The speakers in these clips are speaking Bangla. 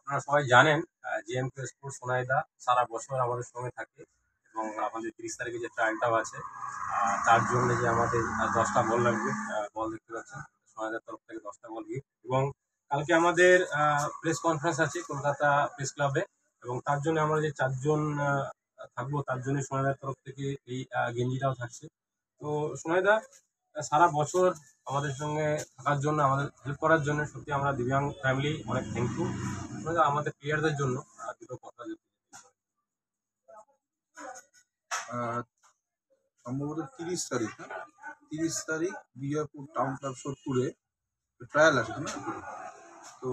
আপনারা সবাই জানেন জিএমকে স্পোর্টস সোনাইদা সারা বছর আমাদের সঙ্গে থাকে এবং আমাদের 30 তারিখে যে ট্রায়ালটাও আছে তার জন্য যে আমাদের 10টা বল লাগবে, বল দেখতে পাচ্ছেন সোনাইদার তরফ থেকে 10টা বল গিফট। এবং কালকে আমাদের প্রেস কনফারেন্স আছে কলকাতা প্রেস ক্লাবে, এবং তার জন্য আমরা যে 4জন থাকবো তার জন্য সোনাইদার তরফ থেকে এই গেঞ্জিটাও থাকছে। তো সোনাইদা সারা বছর আমাদের সঙ্গে থাকার জন্য, আমাদের হেল্প করার জন্য সত্যি আমরা দিব্যাং ফ্যামিলি অনেক থ্যাঙ্কফুল। আমাদের প্লেয়ারদের জন্য দুটো কথা যদি। সম্ভবত 30 তারিখ, হ্যাঁ 30 তারিখ বিজয়পুর টাউন ক্লাব সোদপুরে ট্রায়াল আছে না। তো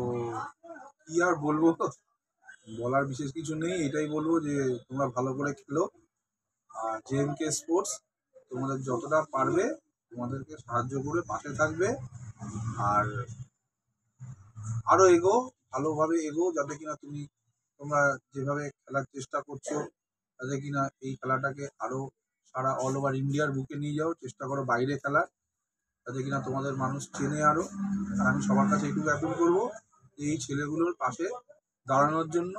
কি আর বলবো, বলার বিশেষ কিছু নেই। এটাই বলবো যে তোমরা ভালো করে খেলো, আর জেএমকে স্পোর্টস তোমাদের যতটা পারবে তোমাদেরকে সাহায্য করে পাশে থাকবে। আর আরো এগো, ভালোভাবে এগো, যাতে কিনা তোমরা যেভাবে খেলার চেষ্টা করছো যাতে কিনা এই খেলাটাকে আরো সারা অল ওভার ইন্ডিয়ার বুকে নিয়ে যাও, চেষ্টা করো বাইরে খেলার, যাতে কিনা তোমাদের মানুষ চেনে আরো। আর আমি সবার কাছে এইটুকু অ্যাপিল করবো যে এই ছেলেগুলোর পাশে দাঁড়ানোর জন্য।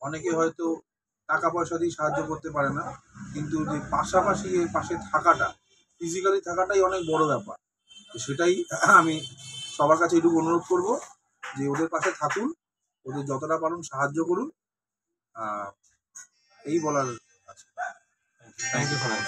অনেকে হয়তো টাকা পয়সা দিয়ে সাহায্য করতে পারে না, কিন্তু যে পাশাপাশি এর পাশে থাকাটা, ফিজিক্যালি থাকাটাই অনেক বড় ব্যাপার। তো সেটাই আমি সবার কাছে এইটুকু অনুরোধ করব যে ওদের পাশে থাকুন, ওদের যতটা পারুন সাহায্য করুন। এই বলার আছে। Thank you so much.